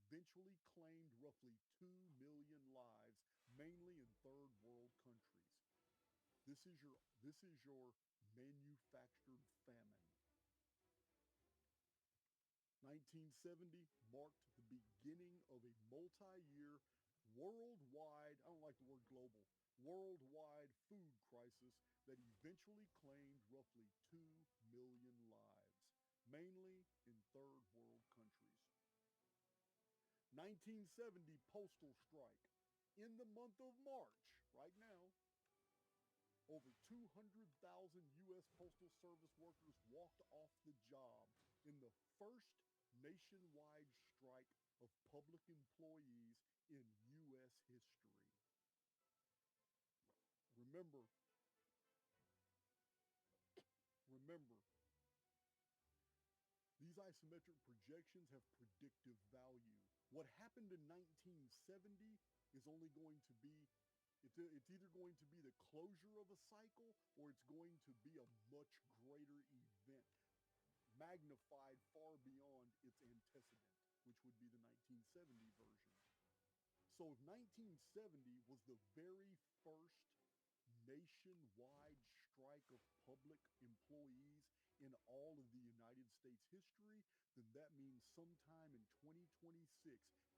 eventually claimed roughly 2 million lives, mainly in third world countries. This is your manufactured famine. 1970 marked the beginning of a multi-year worldwide, I don't like the word global, worldwide food crisis that eventually claimed roughly 2 million lives, mainly in third world countries. 1970 postal strike. In the month of March, right now, over 200,000 U.S. Postal Service workers walked off the job in the first nationwide strike of public employees in U.S. history. Remember, remember, these isometric projections have predictive value. What happened in 1970 is only going to be, it's either going to be the closure of a cycle or it's going to be a much greater event, magnified far beyond its antecedent, which would be the 1970 version. So 1970 was the very first nationwide strike of public employees in all of the United States history, then that means sometime in 2026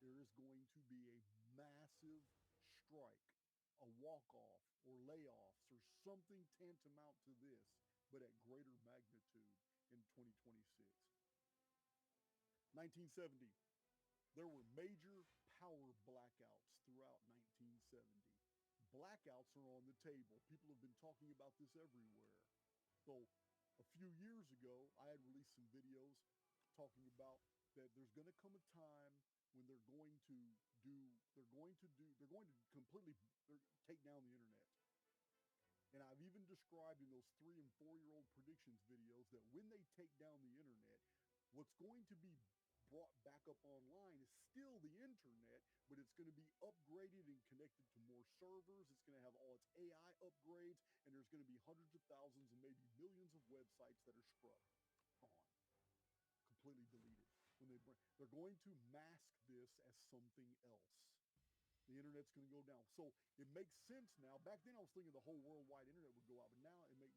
there is going to be a massive strike, a walk-off or layoffs or something tantamount to this, but at greater magnitude in 2026. 1970, there were major power blackouts throughout 1970. Blackouts are on the table. People have been talking about this everywhere. So a few years ago, I had released some videos talking about that there's going to come a time when they're going to completely take down the internet. And I've even described in those 3 and 4 year old predictions videos that when they take down the internet, what's going to be brought back up online is still the internet, but it's going to be upgraded and connected to more servers. It's going to have all its AI upgrades, and there's going to be hundreds of thousands and maybe millions of websites that are scrubbed, gone, completely deleted. They're going to mask this as something else. The internet's going to go down. So it makes sense now. Back then I was thinking the whole worldwide internet would go out, but now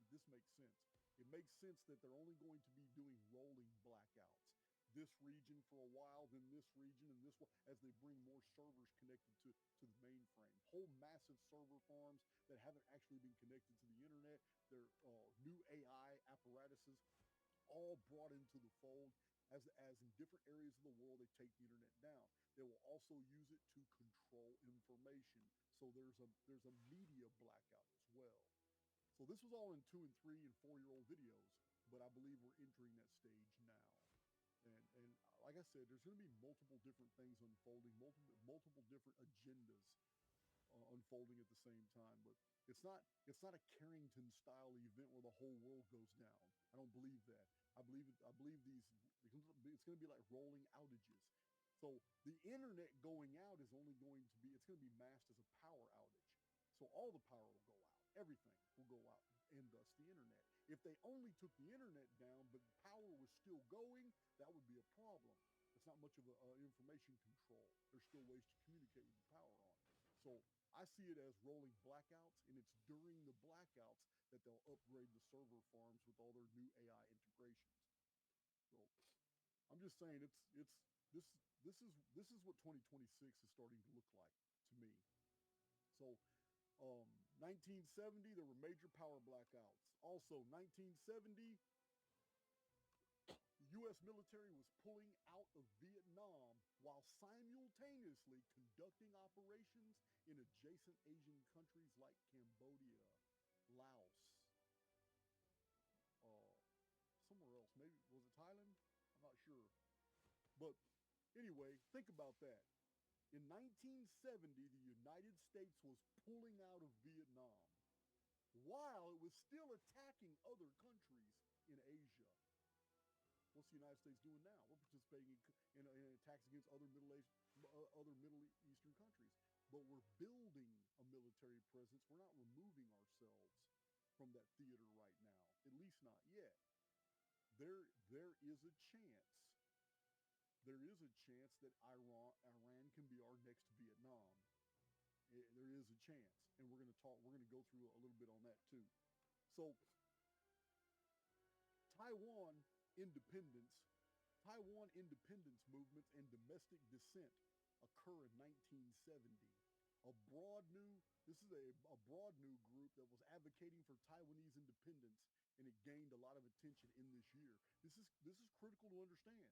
this makes sense. It makes sense that they're only going to be doing rolling blackouts. This region for a while, then this region, and this one, as they bring more servers connected to the mainframe. Whole massive server farms that haven't actually been connected to the internet. They're new AI apparatuses all brought into the fold as in different areas of the world they take the internet down. They will also use it to control information. So there's a media blackout as well. So this was all in 2 and 3 and 4 year old videos, but I believe we're entering that stage now. And like I said, there's going to be multiple different things unfolding, multiple different agendas unfolding at the same time. But it's not a Carrington style event where the whole world goes down. I don't believe that. I believe it's going to be like rolling outages. So the internet going out is only going to be, it's going to be masked as a power outage. So all the power will go out. Everything will go out, and thus the internet. If they only took the internet down, but power was still going, that would be a problem. It's not much of an information control. There's still ways to communicate with the power on. So I see it as rolling blackouts, and it's during the blackouts that they'll upgrade the server farms with all their new AI integrations. So I'm just saying this is what 2026 is starting to look like to me. So 1970, there were major power blackouts. Also, 1970, the U.S. military was pulling out of Vietnam while simultaneously conducting operations in adjacent Asian countries like Cambodia, Laos, uh, somewhere else. Maybe, was it Thailand? I'm not sure. But anyway, think about that. In 1970, the United States was pulling out of Vietnam while it was still attacking other countries in Asia. What's the United States doing now? We're participating in attacks against other Middle Eastern countries. But we're building a military presence. We're not removing ourselves from that theater right now, at least not yet. There is a chance there is a chance that Iran can be our next Vietnam. There is a chance, and we're going to go through a little bit on that too. So Taiwan independence, Taiwan independence movements and domestic dissent occur in 1970. This is a broad new group that was advocating for Taiwanese independence, and it gained a lot of attention in this year. This is critical to understand.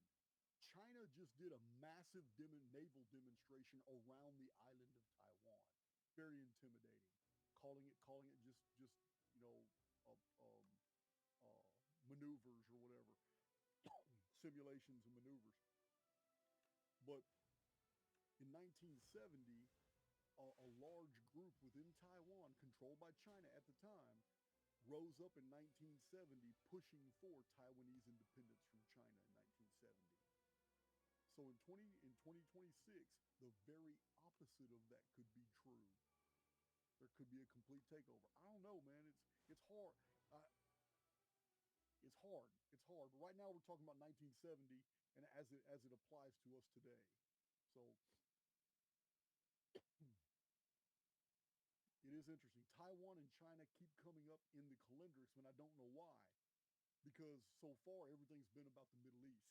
China just did a massive naval demonstration around the island of Taiwan. Very intimidating. Calling it just you know uh, um, maneuvers or whatever, simulations and maneuvers. But in 1970, a large group within Taiwan, controlled by China at the time, rose up in 1970, pushing for Taiwanese independence from China in 1970. So in 2026, the very opposite of that could be true. There could be a complete takeover. I don't know, man. It's hard. It's hard. It's hard. But right now we're talking about 1970 and as it applies to us today. So it is interesting. Taiwan and China keep coming up in the calendars, and I don't know why, because so far everything's been about the Middle East.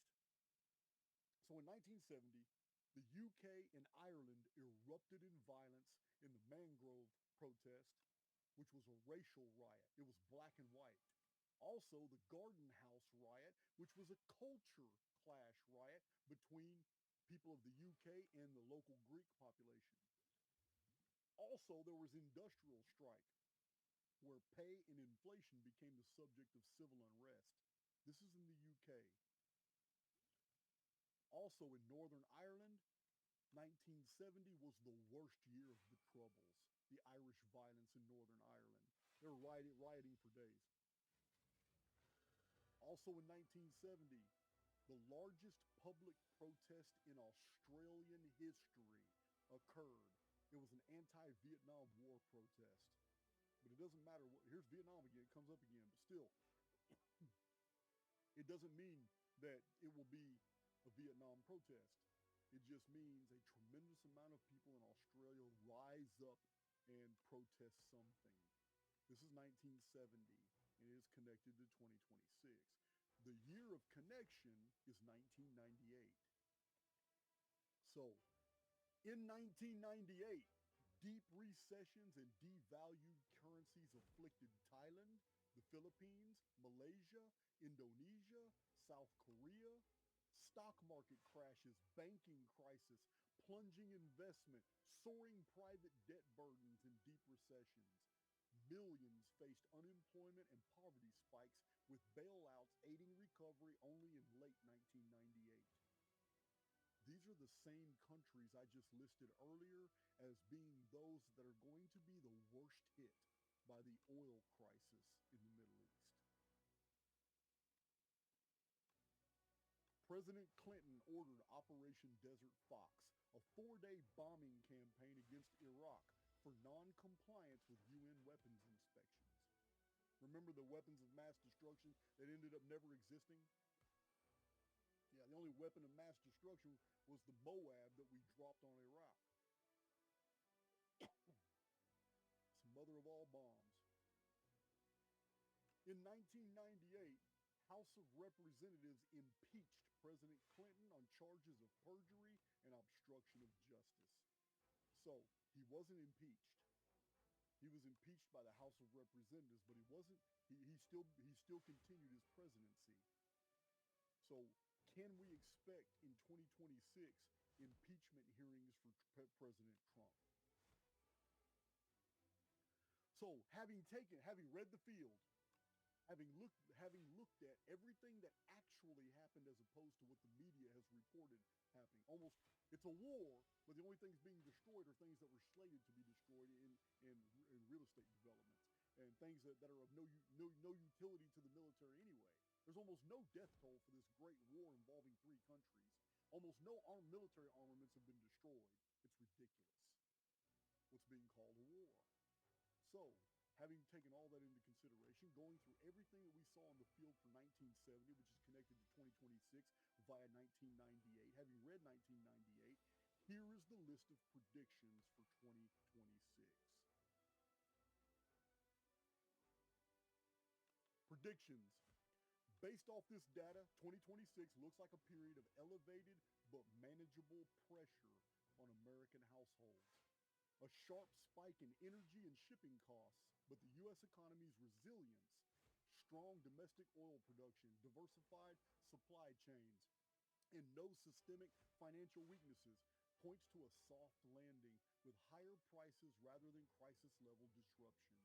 So in 1970, the UK and Ireland erupted in violence in the Mangrove protest, which was a racial riot. It was black and white. Also, the Garden House riot, which was a culture clash riot between people of the UK and the local Greek population. Also, there was industrial strike, where pay and inflation became the subject of civil unrest. This is in the UK. Also in Northern Ireland, 1970 was the worst year of the Troubles, the Irish violence in Northern Ireland. They were rioting for days. Also in 1970, the largest public protest in Australian history occurred. It was an anti-Vietnam War protest. But it doesn't matter what, here's Vietnam again, it comes up again, but still, it doesn't mean that it will be a Vietnam protest. It just means a tremendous amount of people in Australia rise up and protest something. This is 1970, and it is connected to 2026. The year of connection is 1998. So, in 1998, deep recessions and devalued currencies afflicted Thailand, the Philippines, Malaysia, Indonesia, South Korea. Stock market crashes, banking crisis, plunging investment, soaring private debt burdens, and deep recessions. Millions faced unemployment and poverty spikes, with bailouts aiding recovery only in late 1998. These are the same countries I just listed earlier as being those that are going to be the worst hit by the oil crisis in the Middle East. President Clinton ordered Operation Desert Fox, a 4-day bombing campaign against Iraq for non-compliance with UN weapons inspections. Remember the weapons of mass destruction that ended up never existing? Yeah, the only weapon of mass destruction was the Moab that we dropped on Iraq. It's the mother of all bombs. In 1998, House of Representatives impeached President Clinton on charges of perjury and obstruction of justice. So, he wasn't impeached. He was impeached by the House of Representatives, but he still continued his presidency. So, can we expect in 2026 impeachment hearings for President Trump? So, having read the field, having looked at everything that actually happened as opposed to what the media has reported happening. Almost, it's a war, but the only things being destroyed are things that were slated to be destroyed in real estate developments and things that are of no utility to the military anyway. There's almost no death toll for this great war involving 3 countries. Almost no military armaments have been destroyed. It's ridiculous what's being called a war. So, having taken all that into consideration, going through everything that we saw on the field for 1970, which is connected to 2026 via 1998, having read 1998, here is the list of predictions for 2026. Predictions. Based off this data, 2026 looks like a period of elevated but manageable pressure on American households. A sharp spike in energy and shipping costs, but the U.S. economy's resilience, strong domestic oil production, diversified supply chains, and no systemic financial weaknesses points to a soft landing with higher prices rather than crisis-level disruption.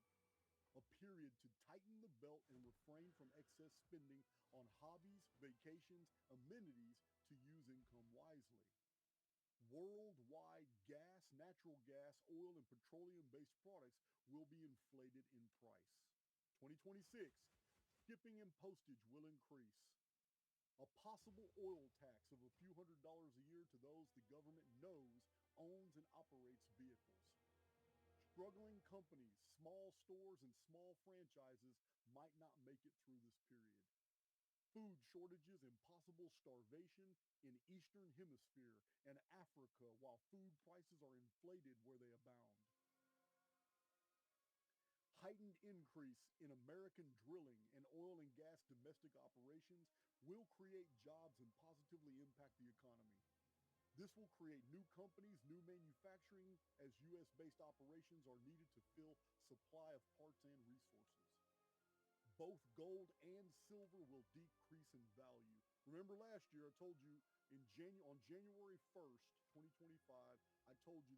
A period to tighten the belt and refrain from excess spending on hobbies, vacations, amenities to use income wisely. Worldwide gas, natural gas, oil, and petroleum-based products will be inflated in price. 2026, shipping and postage will increase. A possible oil tax of a few $100s a year to those the government knows owns and operates vehicles. Struggling companies, small stores, and small franchises might not make it through this period. Food shortages and possible starvation in Eastern Hemisphere and Africa while food prices are inflated where they abound. Heightened increase in American drilling and oil and gas domestic operations will create jobs and positively impact the economy. This will create new companies, new manufacturing, as U.S.-based operations are needed to fill supply of parts and resources. Both gold and silver will decrease in value. Remember last year I told you on January 1st, 2025, I told you